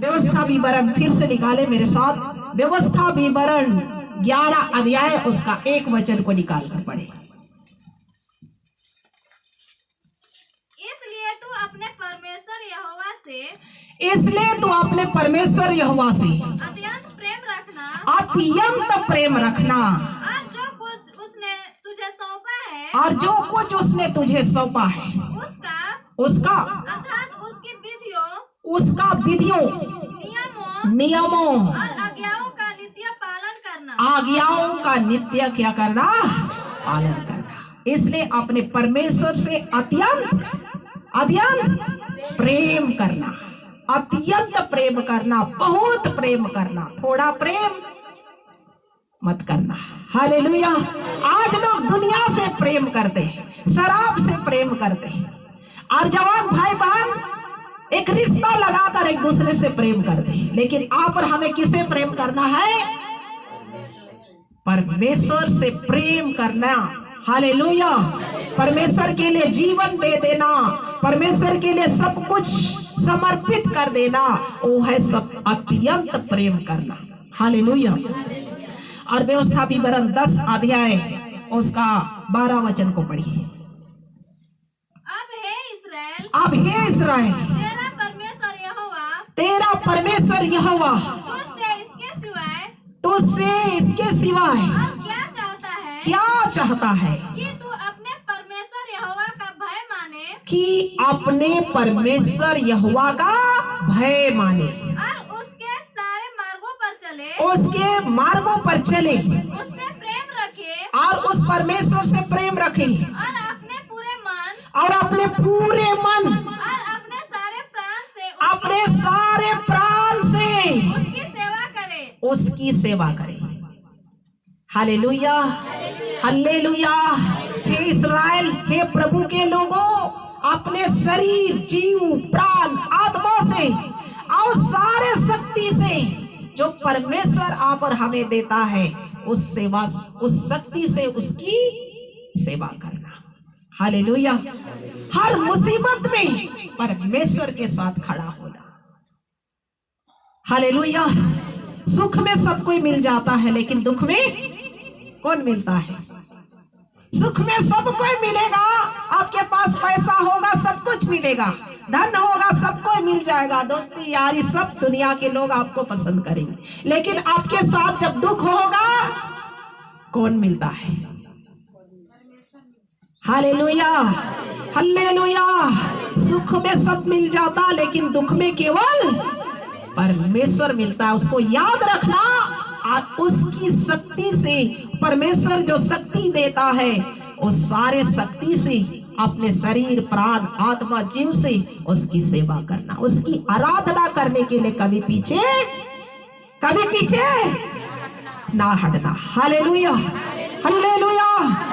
व्यवस्था विवरण फिर से निकाले मेरे साथ। व्यवस्था विवरण 11 अध्याय उसका 1 वचन को निकाल कर पढ़े। इसलिए तू अपने परमेश्वर यहोवा से अत्यंत प्रेम रखना और जो कुछ उसने तुझे सौंपा है उसका अर्थात उसका विधियों नियमों और आज्ञाओं का नित्य क्या करना, पालन करना। इसलिए अपने परमेश्वर से अत्यंत प्रेम करना, अत्यंत प्रेम करना, बहुत प्रेम करना, थोड़ा प्रेम मत करना। हालेलुया। आज लोग दुनिया से प्रेम करते हैं, शराब से प्रेम करते हैं, और जवान भाई बहन एक रिश्ता लगाकर एक दूसरे से प्रेम करते हैं। लेकिन आप और हमें किसे प्रेम करना है? परमेश्वर से प्रेम करना। हालेलुया। परमेश्वर के लिए जीवन दे देना, परमेश्वर के लिए सब कुछ समर्पित कर देना, वो है सब अत्यंत प्रेम करना। हालेलुया। और व्यवस्था विवरण 10 अध्याय उसका 12 वचन को पढ़िए। अब हे इस्राएल तेरा परमेश्वर यहोवा तुझसे इसके सिवाय क्या चाहता है कि तू अपने परमेश्वर यहोवा का भय माने, कि अपने परमेश्वर यहोवा का भय माने और उसके सारे मार्गों पर चले, उससे प्रेम रखे, और उस परमेश्वर से प्रेम रखे, और अपने पूरे मन और अपने पूरे मन और अपने सारे प्राण से उसकी सेवा करे। Hallelujah, hallelujah. हे इस्राएल, हे प्रभु के लोगों, अपने शरीर, जीव, प्राण, आत्मा से और सारे शक्ति से जो परमेश्वर आप और हमें देता है, उस शक्ति से उसकी सेवा करना। हालेलुया। हर मुसीबत में परमेश्वर के साथ खड़ा होना। हालेलुया। सुख में सब कोई मिल जाता है, लेकिन दुख में कौन मिलता है? सुख में सब कोई मिलेगा, आपके पास पैसा होगा सब कुछ मिलेगा, धन होगा सब कोई मिल जाएगा, दोस्ती यारी सब दुनिया के लोग आपको पसंद करेंगे। लेकिन आपके साथ जब दुख होगा कौन मिलता है? Hallelujah, hallelujah. सुख में सब मिल जाता, लेकिन दुख में केवल परमेश्वर मिलता है। उसको याद रखना। उसकी शक्ति से, परमेश्वर जो शक्ति देता है, उस सारे शक्ति से अपने शरीर, प्राण, आत्मा, जीव से उसकी सेवा करना, उसकी आराधना करने के लिए कभी पीछे ना हटना। Hallelujah, hallelujah.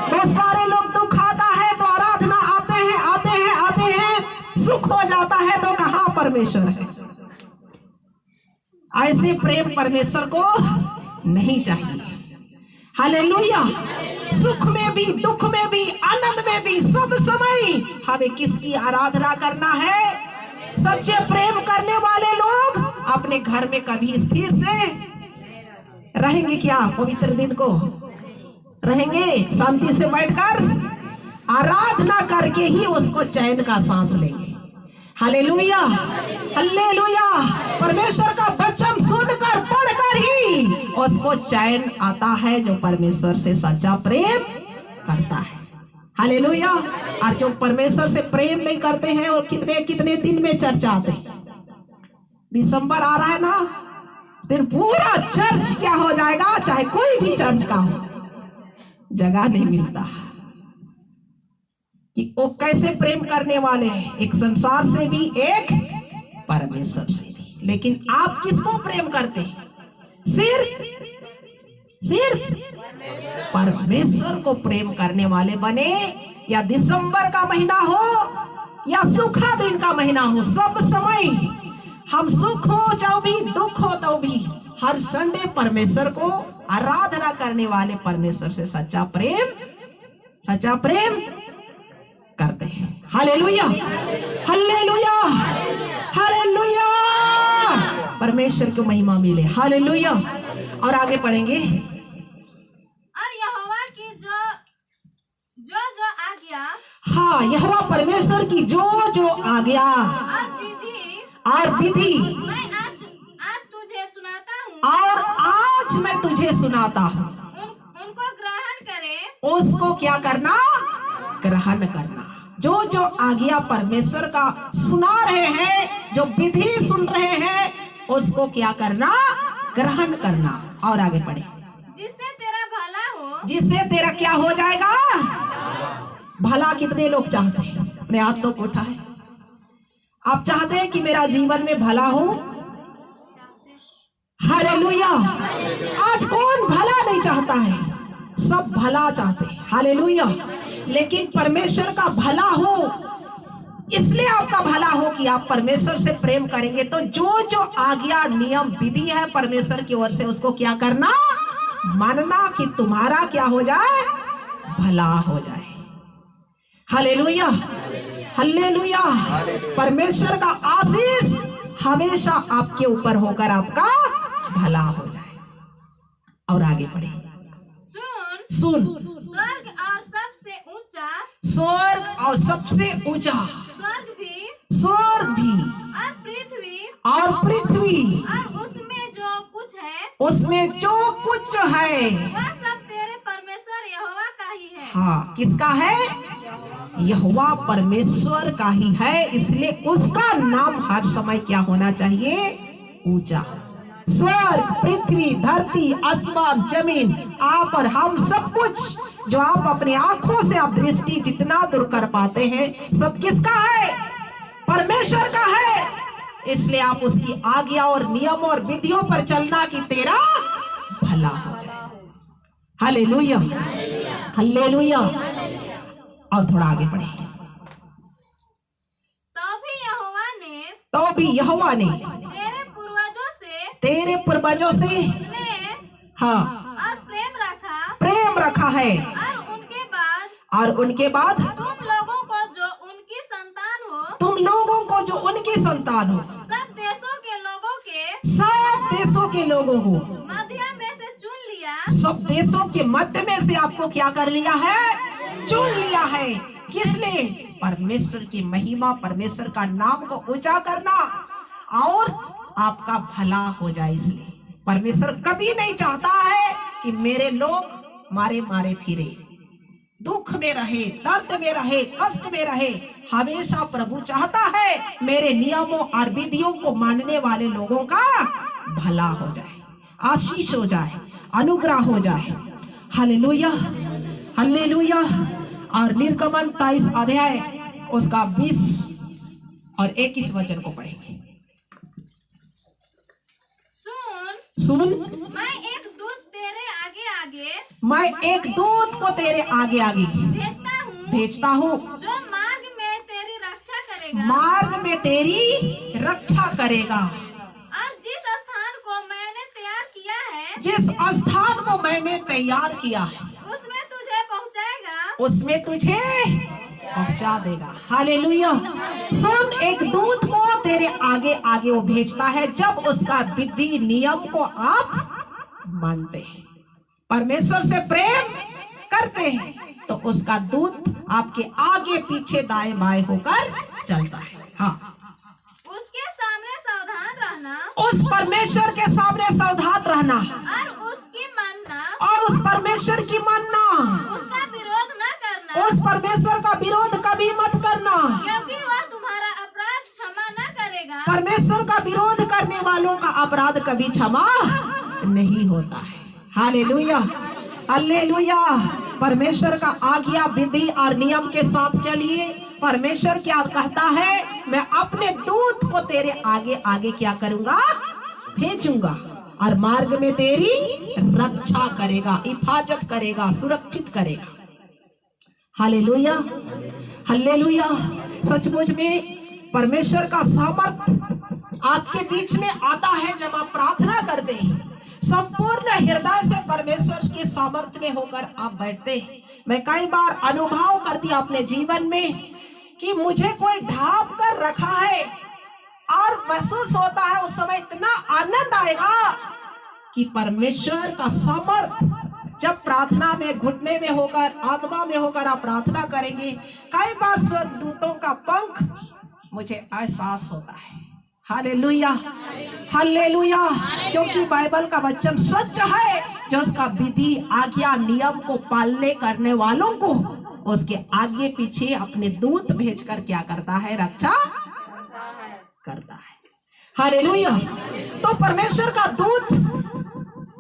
बहुत सारे लोग दुख आता है तो आराधना आते हैं, सुख हो जाता है तो कहाँ परमेश्वर है? ऐसे प्रेम परमेश्वर को नहीं चाहिए। हालेलुया। सुख में भी, दुख में भी, आनंद में भी, सब समय हमें किसकी आराधना करना है? सच्चे प्रेम करने वाले लोग अपने घर में कभी स्थिर से रहेंगे क्या? पवित्र दिन को रहेंगे, शांति से बैठकर आराधना करके ही उसको चैन का सांस लेंगे। Hallelujah, hallelujah. परमेश्वर का वचन सुनकर, पढ़कर ही उसको चैन आता है, जो परमेश्वर से सच्चा प्रेम करता है। हालेलुया। और जो परमेश्वर से प्रेम नहीं करते हैं, और कितने दिन में चर्च आते हैं। दिसंबर आ रहा है ना, फिर पूरा चर्च क्या हो जाएगा, चाहे कोई भी चर्च का हो, जगह नहीं मिलता कि वो कैसे प्रेम करने वाले हैं, एक संसार से भी, एक परमेश्वर से भी। लेकिन आप किसको प्रेम करते हैं? सिर्फ परमेश्वर को प्रेम करने वाले बने। या दिसंबर का महीना हो या सूखा दिन का महीना हो, सब समय हम सुख हो चाहे भी, दुख हो तो भी, हर संडे परमेश्वर को आराधना करने वाले परमेश्वर से सच्चा प्रेम करते हैं। Hallelujah, hallelujah, hallelujah. परमेश्वर को महिमा मिले। हालेलुया। और आगे पढ़ेंगे। और यहोवा की जो जो जो आज्ञा हाँ, यहोवा परमेश्वर की जो जो आज्ञा और विधि मैं आज आज तुझे सुनाता हूँ और आज मैं तुझे सुनाता हूँ, उनको ग्रहण करे। उसको क्या करना? ग्रहण करना। जो जो आज्ञा परमेश्वर का सुना रहे हैं, जो विधि सुन रहे हैं, उसको क्या करना? ग्रहण करना। और आगे पढ़े। जिससे तेरा भला हो। जिससे तेरा क्या हो जाएगा? भला। कितने लोग चाहते हैं? अपने हाथों को उठाए। आप चाहते हैं कि मेरा जीवन में भला हो? हालेलुया। आज कौन भला नहीं चाहता है? सब भला चाहते हैं। हालेलुया। लेकिन परमेश्वर का भला हो, इसलिए आपका भला हो कि आप परमेश्वर से प्रेम करेंगे तो जो जो आज्ञा नियम विधि है परमेश्वर की ओर से, उसको क्या करना? मानना कि तुम्हारा क्या हो जाए? भला हो जाए। Hallelujah, hallelujah. परमेश्वर का आशीष हमेशा आपके ऊपर होकर आपका भला हो जाए। और आगे पढ़े। सुन, स्वर्ग और सबसे ऊंचा, स्वर्ग और सबसे ऊंचा, स्वर्ग भी और पृथ्वी और उसमें जो कुछ है, उसमें जो कुछ है, वह सब तेरे परमेश्वर यहोवा का ही है। हाँ, किसका है? यहोवा परमेश्वर का ही है। इसलिए उसका नाम हर समय क्या होना चाहिए? ऊंचा। स्वर्ग, पृथ्वी, धरती, आसमान, जमीन, आप और हम, सब कुछ जो आप अपने आंखों से आप दृष्टि जितना दूर कर पाते हैं, सब किसका है? परमेश्वर का है। इसलिए आप उसकी आज्ञा और नियम और विधियों पर चलना कि तेरा भला हो जाए। Hallelujah, hallelujah. और थोड़ा आगे पढ़े। तो भी यहोवा ने तेरे पूर्वजों से हाँ और प्रेम रखा है। और उनके बाद तुम लोगों को जो उनकी संतान हो, सब देशों के लोगों को मध्य में से चुन लिया। सब देशों के मध्य में से आपको क्या कर लिया है? चुन लिया है। किस लिए? परमेश्वर की महिमा, परमेश्वर का नाम को ऊंचा करना और आपका भला हो जाए। इसलिए परमेश्वर कभी नहीं चाहता है कि मेरे लोग मारे मारे फिरे, दुख में रहे, दर्द में रहे, कष्ट में रहे। हमेशा प्रभु चाहता है मेरे नियमों और विधियों को मानने वाले लोगों का भला हो जाए, आशीष हो जाए, अनुग्रह हो जाए। Hallelujah, hallelujah. और निर्गमन 23 अध्याय उसका 20 और 21 वचन को पढ़ेंगे। सुन, मैं एक दूत तेरे आगे आगे, मैं एक दूत को तेरे आगे आगे भेजता हूँ, जो मार्ग में तेरी रक्षा करेगा। मार्ग में तेरी रक्षा करेगा। और जिस स्थान को मैंने तैयार किया है, जिस स्थान को मैंने तैयार किया है, उसमें तुझे पहुंचाएगा, उसमें तुझे पहुंचा देगा। हालेलुया। सुन, एक दूत को तेरे आगे आगे वो भेजता है जब उसका विधि नियम को आप मानते हैं, परमेश्वर से प्रेम करते हैं, तो उसका दूत आपके आगे पीछे दाएं बाएं होकर चलता है। हाँ, उसके सामने सावधान रहना, उस परमेश्वर के सामने सावधान रहना और उसकी मानना, और उस परमेश्वर की मानना, उसका विरोध न करना, उस परमेश्वर का विरोध कभी मत करना, क्योंकि वह तुम्हारा अपराध क्षमा न करेगा। परमेश्वर का विरोध करने वालों का अपराध कभी क्षमा नहीं होता है। Hallelujah, hallelujah. परमेश्वर का आज्ञा विधि और नियम के साथ चलिए। परमेश्वर क्या कहता है? मैं अपने दूत को तेरे आगे आगे क्या करूंगा? भेजूंगा, और मार्ग में तेरी रक्षा करेगा, हिफाजत करेगा, सुरक्षित करेगा। Hallelujah, hallelujah. सचमुच में परमेश्वर का सामर्थ आपके बीच में आता है जब आप प्रार्थना करते हैं, संपूर्ण हृदय से परमेश्वर के सामर्थ्य में होकर आप बैठते हैं। मैं कई बार अनुभव करती अपने जीवन में कि मुझे कोई ढांप कर रखा है, और महसूस होता है उस समय इतना आनंद आएगा कि परमेश्वर का सामर्थ, जब प्रार्थना में घुटने में होकर आत्मा में होकर आप प्रार्थना करेंगे, कई बार स्वर्गदूतों का पंख मुझे एहसास होता है। हालेलुया, हालेलुया, क्योंकि बाइबल का वचन सच है, जो उसका विधि आज्ञा नियम को पालने करने वालों को उसके आगे पीछे अपने दूत भेजकर क्या करता है, रक्षा करता है। हालेलुया। तो परमेश्वर का दूत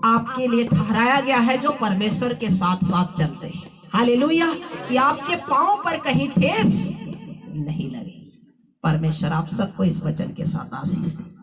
आपके लिए ठहराया गया है, जो परमेश्वर के साथ साथ चलते हैं। हालेलुया, कि आपके पांव पर कहीं ठेस नहीं लगे। परमेश्वर आप सबको इस वचन के साथ आशीष दे।